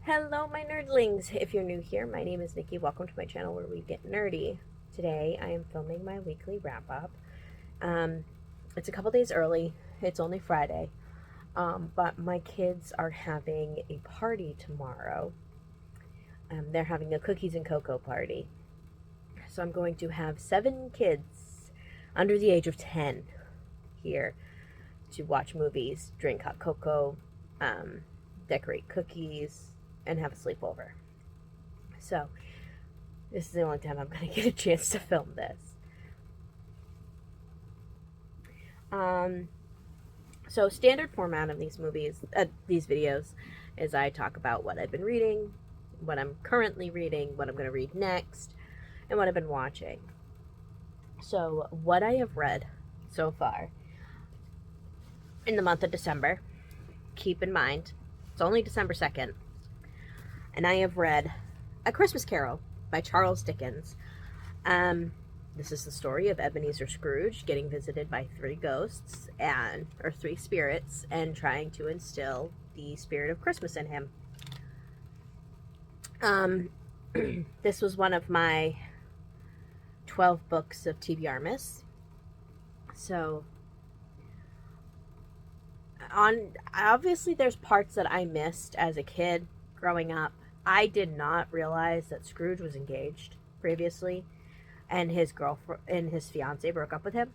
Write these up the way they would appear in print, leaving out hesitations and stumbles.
Hello, my nerdlings. If you're new here, my name is Nikki. Welcome to my channel where we get nerdy. Today, I am filming my weekly wrap-up. It's a couple days early. It's only Friday. But my kids are having a party tomorrow. They're having a cookies and cocoa party. So I'm going to have 7 kids under the age of 10 here to watch movies, drink hot cocoa, decorate cookies, and have a sleepover. So, this is the only time I'm going to get a chance to film this. So standard format of these videos, is I talk about what I've been reading, what I'm currently reading, what I'm going to read next, and what I've been watching. So, what I have read so far in the month of December, keep in mind, it's only December 2nd, and I have read A Christmas Carol by Charles Dickens. This is the story of Ebenezer Scrooge getting visited by 3 ghosts, or 3 spirits, and trying to instill the spirit of Christmas in him. This was one of my 12 books of VLOGMAS. So, obviously there's parts that I missed as a kid growing up. I did not realize that Scrooge was engaged previously, and his girlfriend and his fiance broke up with him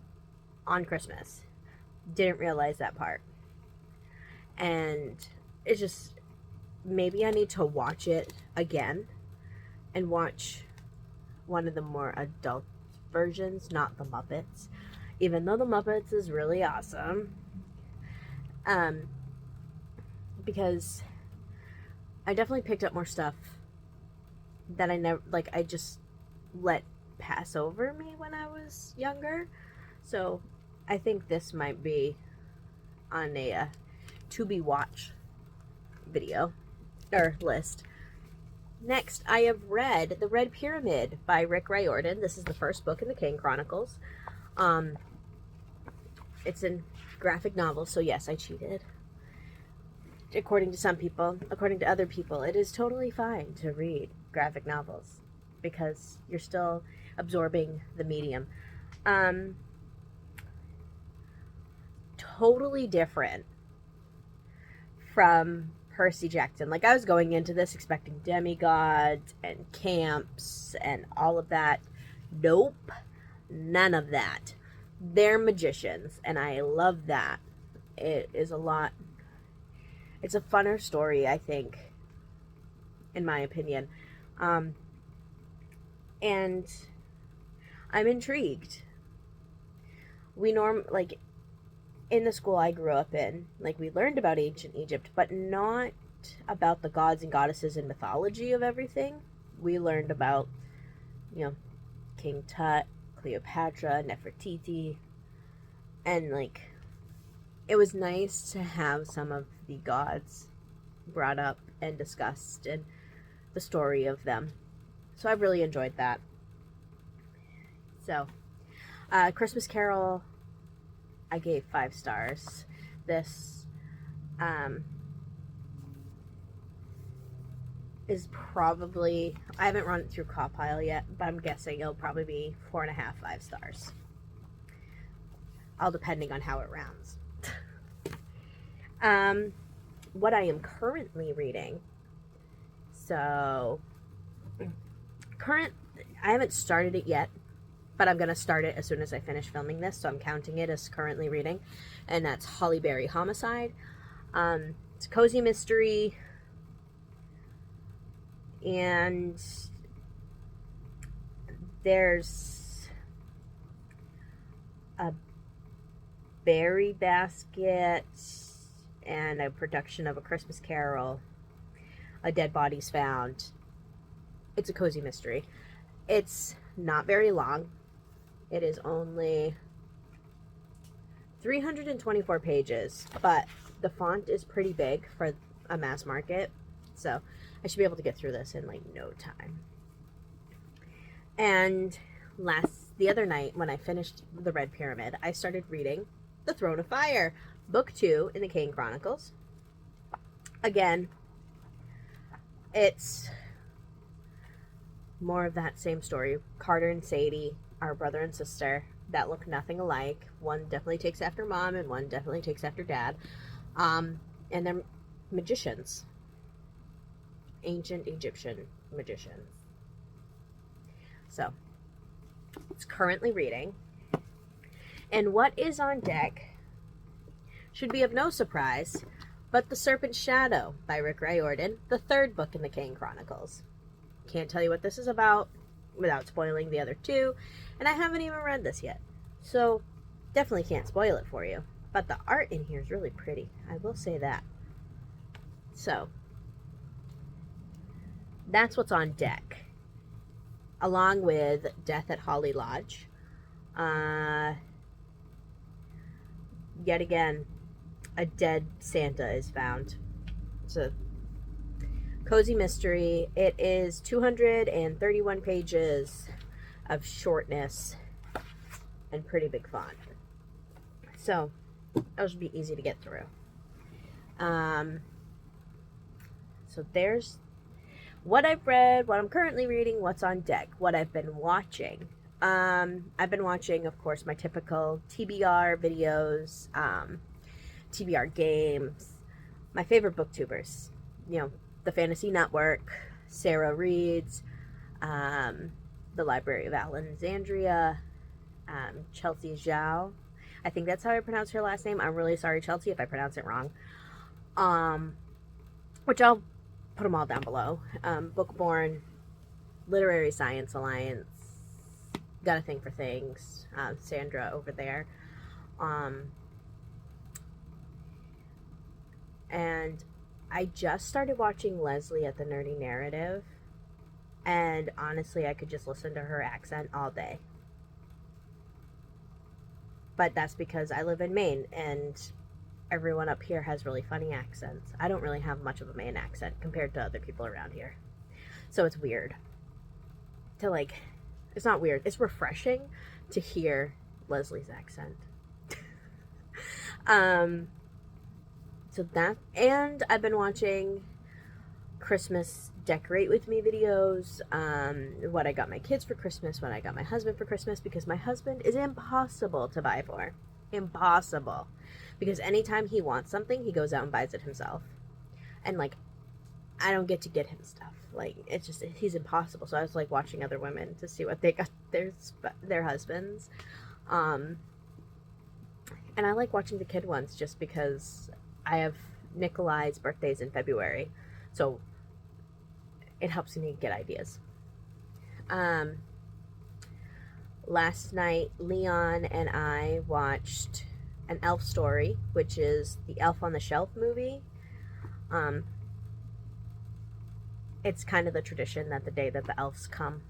on Christmas. Didn't realize that part. And it's just, maybe I need to watch it again and watch one of the more adult versions, not the Muppets, even though the Muppets is really awesome. Because I definitely picked up more stuff that I just let pass over me when I was younger. So I think this might be on a to be watch video or list. Next, I have read The Red Pyramid by Rick Riordan. This is the first book in the Kane Chronicles. It's a graphic novel, so yes, I cheated. According to some people, according to other people, it is totally fine to read graphic novels because you're still absorbing the medium. Totally different from Percy Jackson. Like, I was going into this expecting demigods and camps and all of that. Nope, none of that. They're magicians, and I love that. It is it's a funner story, I think, in my opinion. And I'm intrigued. In the school I grew up in, we learned about ancient Egypt, but not about the gods and goddesses and mythology of everything. We learned about, King Tut, Cleopatra, Nefertiti, and it was nice to have some of the gods brought up and discussed and the story of them. So I really enjoyed that. So, Christmas Carol, I gave 5 stars. This is probably, I haven't run it through Compile yet, but I'm guessing it'll probably be 4.5, 5 stars. All depending on how it rounds. What I am currently reading. So, I haven't started it yet, but I'm going to start it as soon as I finish filming this, so I'm counting it as currently reading, and that's Holly Berry Homicide. It's a cozy mystery, and there's a berry basket and a production of A Christmas Carol. A dead body's found. It's a cozy mystery. It's not very long. It is only 324 pages, but the font is pretty big for a mass market, so I should be able to get through this in no time. And the other night when I finished The Red Pyramid, I started reading The Throne of Fire, book 2 in the Kane Chronicles. Again, it's more of that same story. Carter and Sadie are brother and sister that look nothing alike. One definitely takes after mom, and one definitely takes after dad. And they're magicians, ancient Egyptian magicians. So it's currently reading. And what is on deck should be of no surprise, but The Serpent's Shadow by Rick Riordan, the third book in the Kane Chronicles. Can't tell you what this is about without spoiling the other two, and I haven't even read this yet, so definitely can't spoil it for you. But the art in here is really pretty, I will say that. So that's what's on deck, along with Death at Holly Lodge. Yet again, a dead Santa is found. It's a cozy mystery. It is 231 pages of shortness and pretty big font. So, that should be easy to get through. So there's what I've read, what I'm currently reading, what's on deck, what I've been watching. I've been watching, of course, my typical TBR videos, TBR games, my favorite booktubers, you know, the Fantasy Network, Sarah Reads, the Library of Alexandria, Chelsea Zhao. I think that's how I pronounce her last name. I'm really sorry, Chelsea, if I pronounce it wrong. Which I'll put them all down below. Bookborn, Literary Science Alliance, Got a Thing for Things, Sandra over there. And I just started watching Leslie at the Nerdy Narrative, and honestly, I could just listen to her accent all day. But that's because I live in Maine, and everyone up here has really funny accents. I don't really have much of a Maine accent compared to other people around here. So it's weird to, like, it's not weird, it's refreshing to hear Leslie's accent. So that, and I've been watching Christmas decorate with me videos, what I got my kids for Christmas, what I got my husband for Christmas, because my husband is impossible to buy for. Impossible. Because anytime he wants something, he goes out and buys it himself. And, like, I don't get to get him stuff. Like, it's just, he's impossible. So I was, like, watching other women to see what they got their husbands. And I like watching the kid ones just because I have Nikolai's birthdays in February. So it helps me get ideas. Last night, Leon and I watched An Elf Story, which is the Elf on the Shelf movie. It's kind of the tradition that the day that the elves come,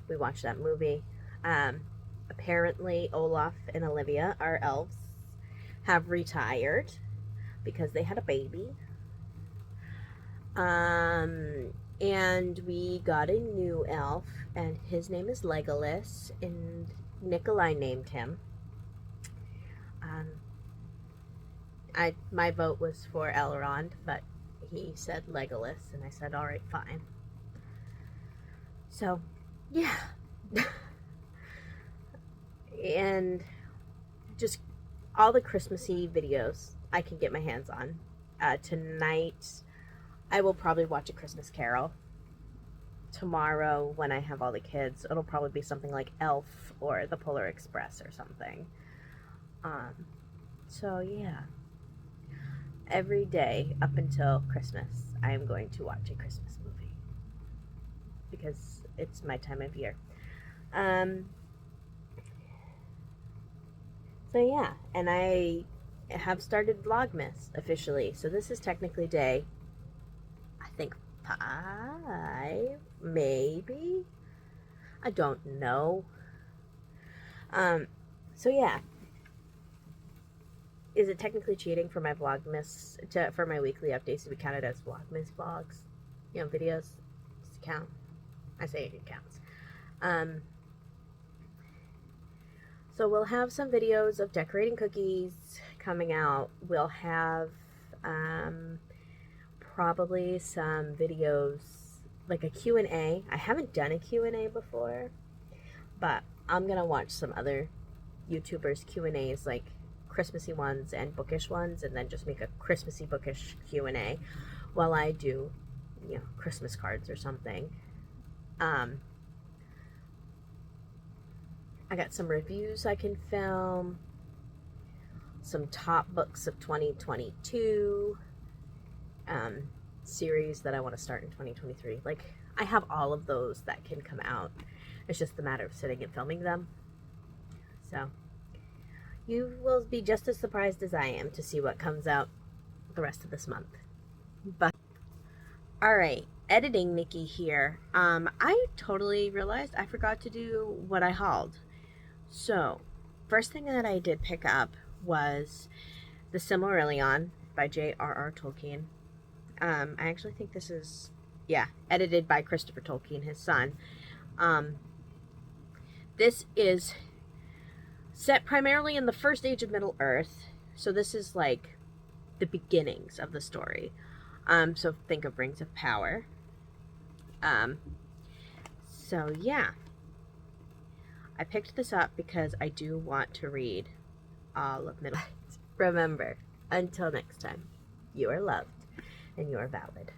we watch that movie. Apparently, Olaf and Olivia, our elves, have retired because they had a baby. And we got a new elf, and his name is Legolas, and Nikolai named him. My vote was for Elrond, but he said Legolas, and I said, all right, fine. So, yeah. And just all the Christmassy videos I can get my hands on. Tonight, I will probably watch A Christmas Carol. Tomorrow, when I have all the kids, it'll probably be something like Elf or The Polar Express or something. So, yeah. Every day up until Christmas, I am going to watch a Christmas movie. Because it's my time of year. So, yeah. And I have started VLOGMAS officially. So, this is technically day, I think, 5, maybe? I don't know. So yeah. Is it technically cheating for my VLOGMAS, for my weekly updates to be counted as VLOGMAS vlogs? You know, videos? Does it count? I say it counts. So we'll have some videos of decorating cookies coming out. We'll have, probably some videos, like a Q&A. I haven't done a Q&A before, but I'm gonna watch some other YouTubers Q&As, like Christmassy ones and bookish ones, and then just make a Christmassy bookish Q&A while I do, you know, Christmas cards or something. I got some reviews I can film, some top books of 2022, series that I want to start in 2023. Like, I have all of those that can come out. It's just a matter of sitting and filming them. So you will be just as surprised as I am to see what comes out the rest of this month. But all right, editing Nikki here. I totally realized I forgot to do what I hauled. So first thing that I did pick up was The Silmarillion by J.R.R. Tolkien. I actually think this is, yeah, edited by Christopher Tolkien, his son. This is set primarily in the First Age of Middle Earth, so this is like the beginnings of the story. So think of Rings of Power. So yeah, I picked this up because I do want to read all of Middle Earth. Remember, until next time, you are loved and you are valid.